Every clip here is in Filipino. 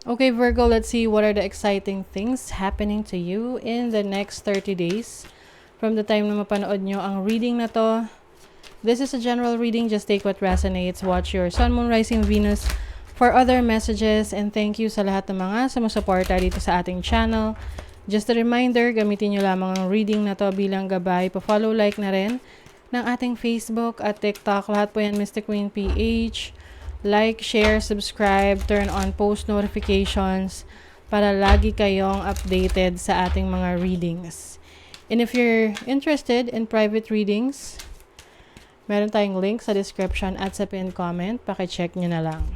Okay, Virgo, let's see what are the exciting things happening to you in the next 30 days. From the time na mapanood nyo ang reading na to, this is a general reading. Just take what resonates. Watch your Sun, Moon, Rising, Venus for other messages. And thank you sa lahat ng mga sumusuporta dito sa ating channel. Just a reminder, gamitin nyo lamang ang reading na to bilang gabay. Pa-follow, like na rin ng ating Facebook at TikTok. Lahat po yan, Mystic Queen PH. Like, share, subscribe, turn on post notifications para lagi kayong updated sa ating mga readings. And if you're interested in private readings, meron tayong link sa description at sa pinned comment. Paki-check nyo na lang.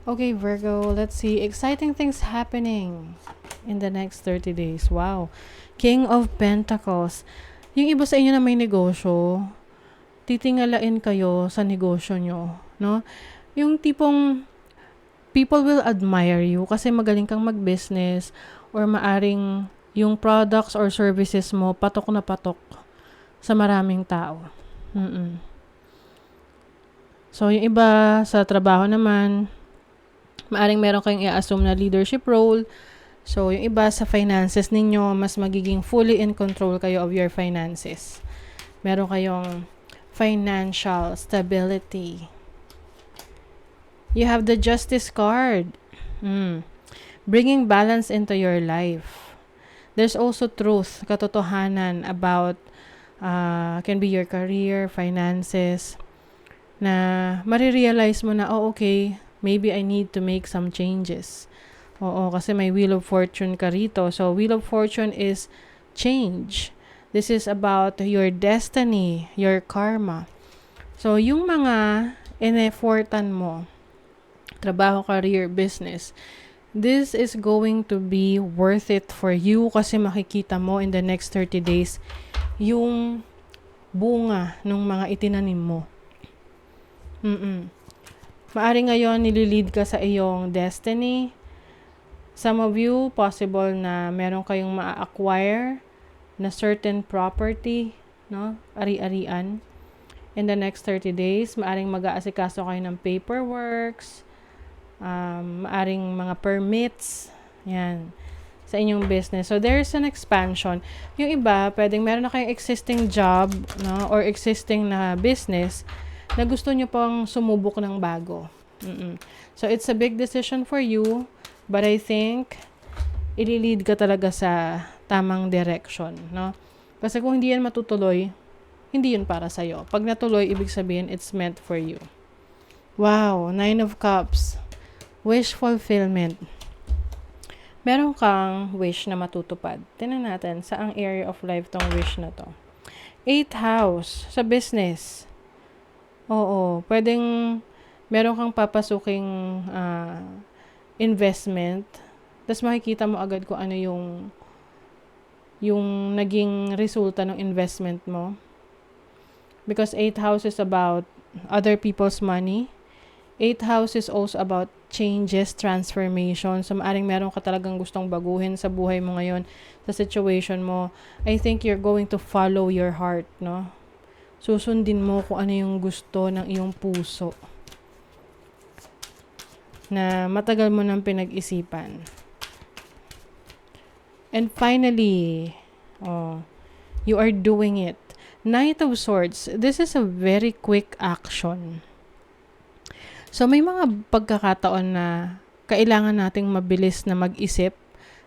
Okay, Virgo, let's see. Exciting things happening in the next 30 days. Wow. King of Pentacles. Yung iba sa inyo na may negosyo, titingalain kayo sa negosyo nyo, no? Yung tipong people will admire you kasi magaling kang mag-business or maaring yung products or services mo patok na patok sa maraming tao. So, yung iba sa trabaho naman, maaring meron kayong i-assume na leadership role. So, yung iba sa finances ninyo, mas magiging fully in control kayo of your finances. Meron kayong financial stability. You have the Justice card. Bringing balance into your life. There's also truth, katotohanan about can be your career, finances, na marirealize mo na, oh okay, maybe I need to make some changes. Oo, kasi may Wheel of Fortune ka rito. So, Wheel of Fortune is change. This is about your destiny, your karma. So, yung mga in-effortan mo, trabaho, career, business, this is going to be worth it for you kasi makikita mo in the next 30 days yung bunga ng mga itinanim mo. Maaring ngayon nililid ka sa iyong destiny. Some of you, possible na meron kayong ma-acquire na certain property, no? Ari-arian. In the next 30 days, maaring mag-aasikaso kayo ng paperworks, maaring mga permits, yan, sa inyong business. So, there's an expansion. Yung iba, pwedeng meron na kayong existing job, no, or existing na business na gusto nyo pang sumubok ng bago. So, it's a big decision for you, but I think ililid ka talaga sa tamang direction, no? Kasi kung hindi yan matutuloy, hindi yun para sa'yo. Pag natuloy, ibig sabihin, it's meant for you. Wow, 9 of Cups. Wish fulfillment. Meron kang wish na matutupad. Tingnan natin, saang area of life tong wish na to. 8th house, sa business. Oo, pwedeng meron kang papasuking investment. Tapos makikita mo agad kung ano yung naging resulta ng investment mo. Because 8th house is about other people's money. 8th house is also about changes, transformation. So, maaring meron ka talagang gustong baguhin sa buhay mo ngayon, sa situation mo. I think you're going to follow your heart, no? Susundin mo kung ano yung gusto ng iyong puso na matagal mo nang pinag-isipan. And finally, you are doing it. Knight of Swords, this is a very quick action. So, may mga pagkakataon na kailangan nating mabilis na mag-isip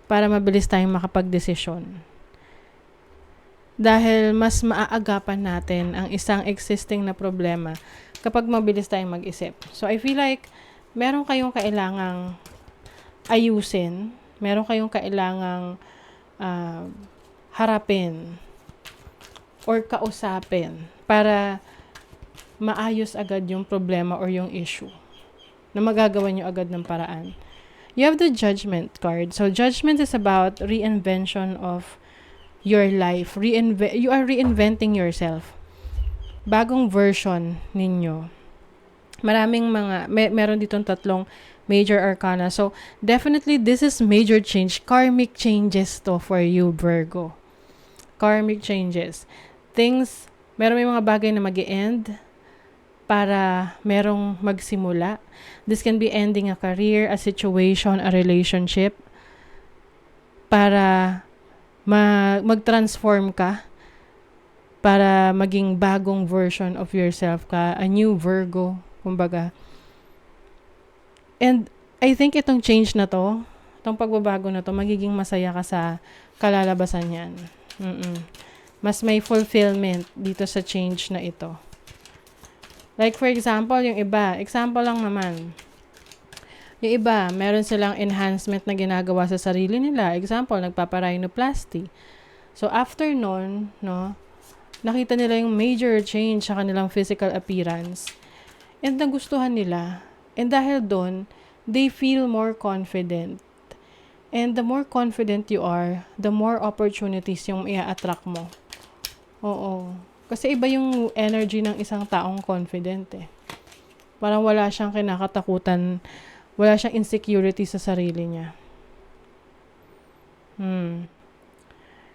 para mabilis tayong makapag-desisyon. Dahil mas maaagapan natin ang isang existing na problema kapag mabilis tayong mag-isip. So, I feel like meron kayong kailangang ayusin, meron kayong kailangang harapin or kausapin para maayos agad yung problema or yung issue na magagawa nyo agad ng paraan. You have the Judgment card. So, Judgment is about reinvention of your life. You are reinventing yourself. Bagong version ninyo. Maraming meron ditong 3 major arcana. So, definitely, this is major change. Karmic changes to for you, Virgo. Karmic changes. Meron may mga bagay na mag-e-end para merong magsimula. This can be ending a career, a situation, a relationship, para mag-transform ka, para maging bagong version of yourself ka, a new Virgo, kumbaga. And I think itong change na to, itong pagbabago na to, magiging masaya ka sa kalalabasan yan. Mas may fulfillment dito sa change na ito. Like for example, yung iba, example lang naman, yung iba, meron silang enhancement na ginagawa sa sarili nila. Example, nagpapa-rhinoplasty. So after nun, no, nakita nila yung major change sa kanilang physical appearance. And nagustuhan nila. And dahil doon, they feel more confident. And the more confident you are, the more opportunities yung i-attract mo. Oo. Kasi iba yung energy ng isang taong confident eh. Parang wala siyang kinakatakutan, wala siyang insecurity sa sarili niya.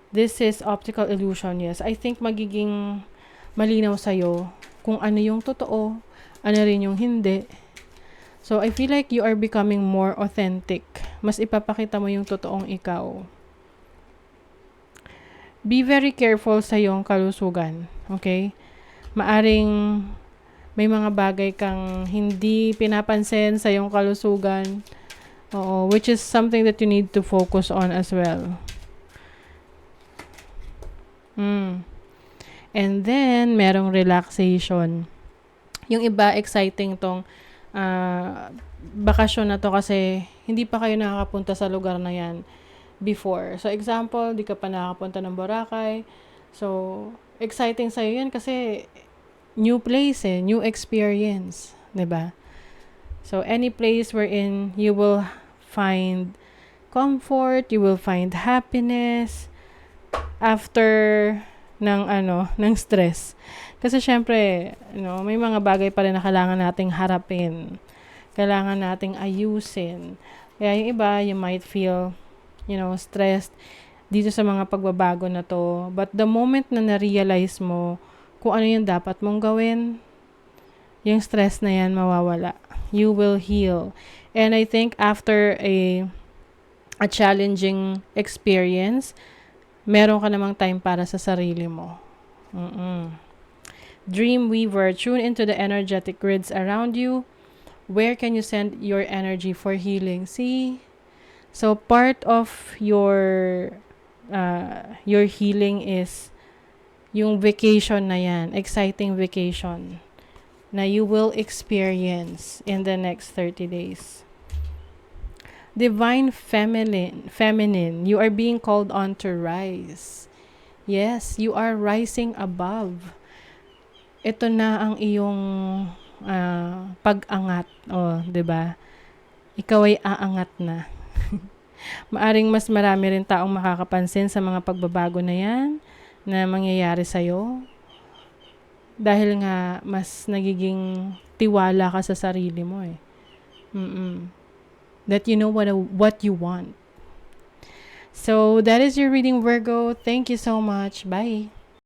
This is optical illusion, yes. I think magiging malinaw sa'yo kung ano yung totoo, ano rin yung hindi. So, I feel like you are becoming more authentic. Mas ipapakita mo yung totoong ikaw. Be very careful sa iyong kalusugan, okay? Maaring may mga bagay kang hindi pinapansin sa iyong kalusugan, which is something that you need to focus on as well. And then, merong relaxation. Yung iba, exciting tong bakasyon na to kasi hindi pa kayo nakakapunta sa lugar na yan before. So, example, di ka pa nakakapunta ng Boracay. So, exciting sa'yo yan kasi new place new experience, 'di ba? So any place wherein you will find comfort, you will find happiness after ng stress. Kasi syempre, may mga bagay pa rin na kailangan nating harapin. Kailangan nating ayusin. Kaya yung iba, you might feel, stressed dito sa mga pagbabago na to. But the moment na na-realize mo kung ano yung dapat mong gawin, yung stress na yan mawawala. You will heal. And I think after a challenging experience, meron ka namang time para sa sarili mo. Dream Weaver, tune into the energetic grids around you. Where can you send your energy for healing? See? So part of your healing is yung vacation na yan, exciting vacation na you will experience in the next 30 days. Divine feminine, you are being called on to rise. Yes, you are rising above. Ito na ang iyong pag-angat, 'di ba? Ikaw ay aangat na. Maaring mas marami rin taong makakapansin sa mga pagbabago na yan na mangyayari sa'yo. Dahil nga, mas nagiging tiwala ka sa sarili mo That you know what you want. So, that is your reading, Virgo. Thank you so much. Bye.